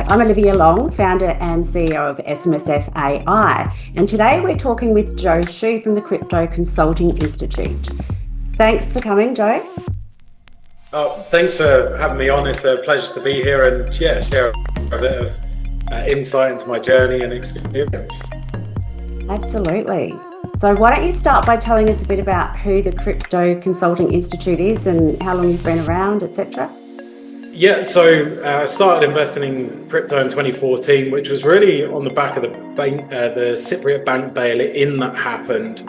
Hi, I'm Olivia Long, founder and CEO of SMSFai, and today we're talking with Joe Shew from the Crypto Consulting Institute. Thanks for coming, Joe. Thanks for having me on. It's a pleasure to be here and share a bit of insight into my journey and experience. Absolutely. So why don't you start by telling us a bit about who the Crypto Consulting Institute is and how long you've been around, etc.? Yeah, so I started investing in crypto in 2014, which was really on the back of the Cypriot bank bail-in that happened.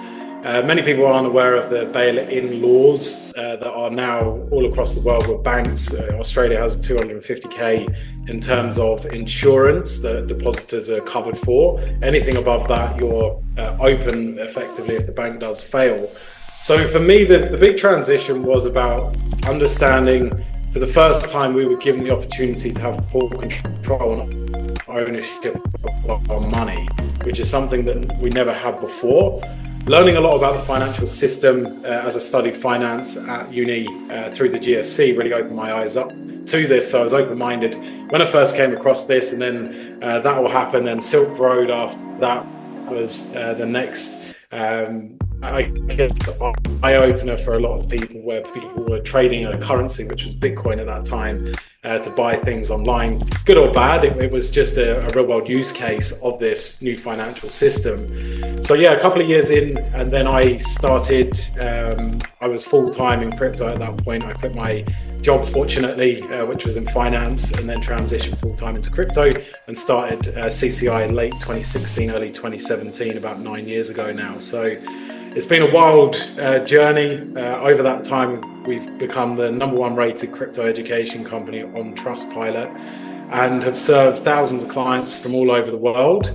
Many people aren't aware of the bail-in laws that are now all across the world with banks. Australia has 250k in terms of insurance that depositors are covered for. Anything above that, you're open effectively if the bank does fail. So for me, the big transition was about understanding. For the first time, we were given the opportunity to have full control and ownership of our money, which is something that we never had before. Learning a lot about the financial system as I studied finance at uni through the GFC really opened my eyes up to this. So I was open-minded when I first came across this, and then that all happened. Then Silk Road after that was the next I guess eye-opener for a lot of people, where people were trading a currency, which was Bitcoin at that time, to buy things online. Good or bad, it was just a real-world use case of this new financial system. So yeah, a couple of years in, and then I started, I was full-time in crypto at that point. I quit my job, fortunately, which was in finance, and then transitioned full-time into crypto and started CCI in late 2016, early 2017, about 9 years ago now. So it's been a wild journey. Over that time, we've become the #1 rated crypto education company on Trustpilot and have served thousands of clients from all over the world,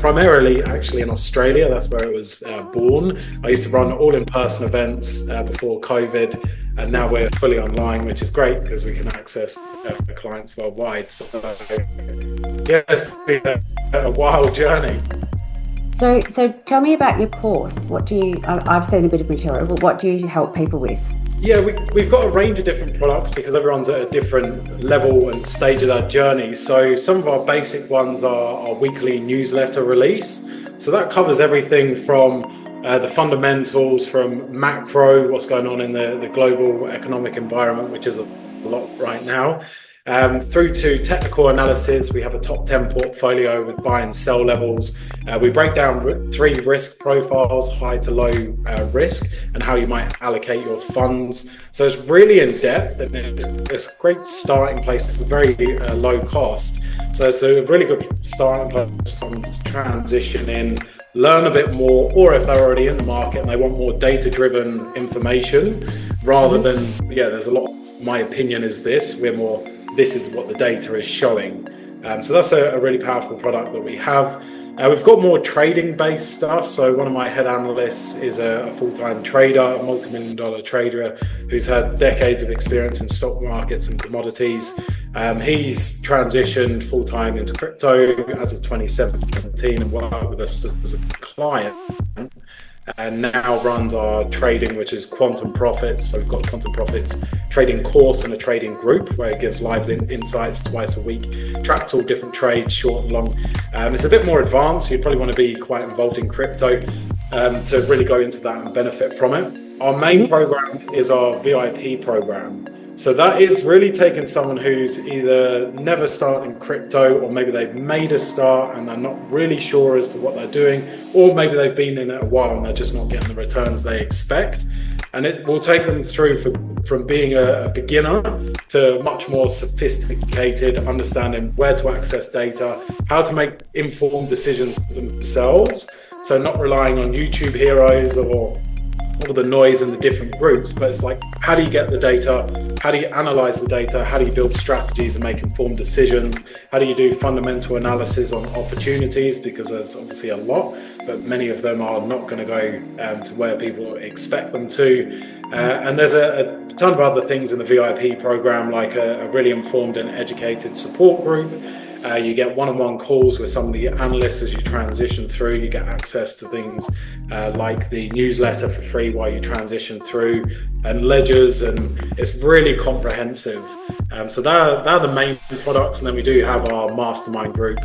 primarily actually in Australia. That's where it was born. I used to run all in-person events before COVID, and now we're fully online, which is great because we can access clients worldwide. So yeah, it's been a wild journey. So tell me about your course. What do you? I've seen a bit of material, but what do you help people with? Yeah, we've got a range of different products because everyone's at a different level and stage of that journey. So some of our basic ones are our weekly newsletter release. So that covers everything from the fundamentals, from macro, what's going on in the global economic environment, which is a lot right now, through to technical analysis. We have a top 10 portfolio with buy and sell levels. We break down 3 risk profiles, high to low risk, and how you might allocate your funds. So it's really in depth, and it's a great starting place. It's very low cost. So it's a really good starting place to transition in, learn a bit more, or if they're already in the market and they want more data-driven information, rather than, there's a lot of, my opinion is this, this is what the data is showing. So that's a really powerful product that we have. We've got more trading-based stuff. So one of my head analysts is a full-time trader, a multi-million-dollar trader who's had decades of experience in stock markets and commodities. He's transitioned full-time into crypto as of 2017 and worked with us as a client, and now runs our trading, which is Quantum Profits. So we've got Quantum Profits trading course and a trading group where it gives live insights twice a week, tracks all different trades, short and long. It's a bit more advanced. You'd probably want to be quite involved in crypto to really go into that and benefit from it. Our main program is our VIP program. So that is really taking someone who's either never started in crypto, or maybe they've made a start and they're not really sure as to what they're doing, or maybe they've been in it a while and they're just not getting the returns they expect. And it will take them through from being a beginner to much more sophisticated, understanding where to access data, how to make informed decisions themselves. So not relying on YouTube heroes or all the noise in the different groups, but it's like, how do you get the data? How do you analyze the data? How do you build strategies and make informed decisions? How do you do fundamental analysis on opportunities? Because there's obviously a lot, but many of them are not going to go to where people expect them to. And there's a ton of other things in the VIP program, like a really informed and educated support group. You get one-on-one calls with some of the analysts as you transition through. You get access to things like the newsletter for free while you transition through, and ledgers, and it's really comprehensive. So they're the main products, and then we do have our mastermind group,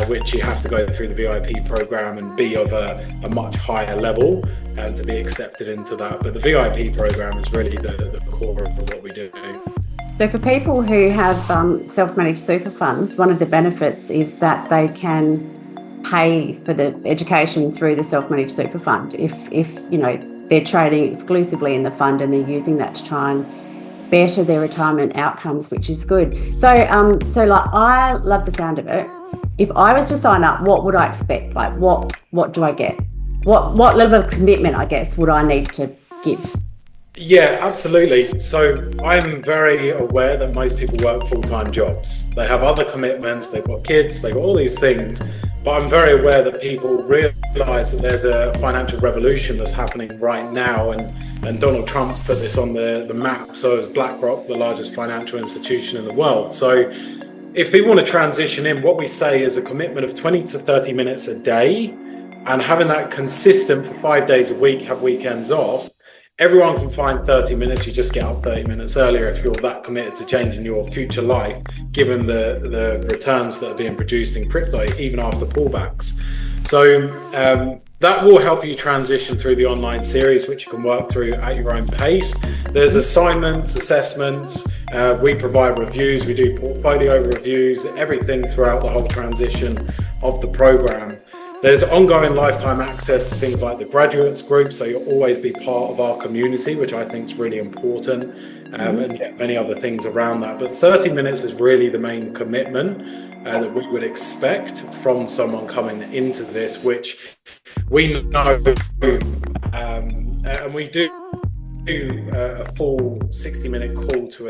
which you have to go through the VIP program and be of a much higher level to be accepted into that. But the VIP program is really the core of what we do. So for people who have self-managed super funds, one of the benefits is that they can pay for the education through the self-managed super fund. If you know they're trading exclusively in the fund and they're using that to try and better their retirement outcomes, which is good. So like, I love the sound of it. If I was to sign up, what would I expect? Like, what do I get? What level of commitment, I guess, would I need to give? Yeah, absolutely. So I'm very aware that most people work full-time jobs. They have other commitments, they've got kids, they've got all these things. But I'm very aware that people realise that there's a financial revolution that's happening right now, and Donald Trump's put this on the map. So is BlackRock, the largest financial institution in the world. So if people want to transition in, what we say is a commitment of 20 to 30 minutes a day, and having that consistent for 5 days a week, have weekends off. Everyone can find 30 minutes. You just get up 30 minutes earlier if you're that committed to changing your future life, given the returns that are being produced in crypto, even after pullbacks. So that will help you transition through the online series, which you can work through at your own pace. There's assignments, assessments. We provide reviews. We do portfolio reviews, everything throughout the whole transition of the program. There's ongoing lifetime access to things like the graduates group, so you'll always be part of our community, which I think is really important, and yet many other things around that. But 30 minutes is really the main commitment that we would expect from someone coming into this, which we know, and we do a full 60-minute call to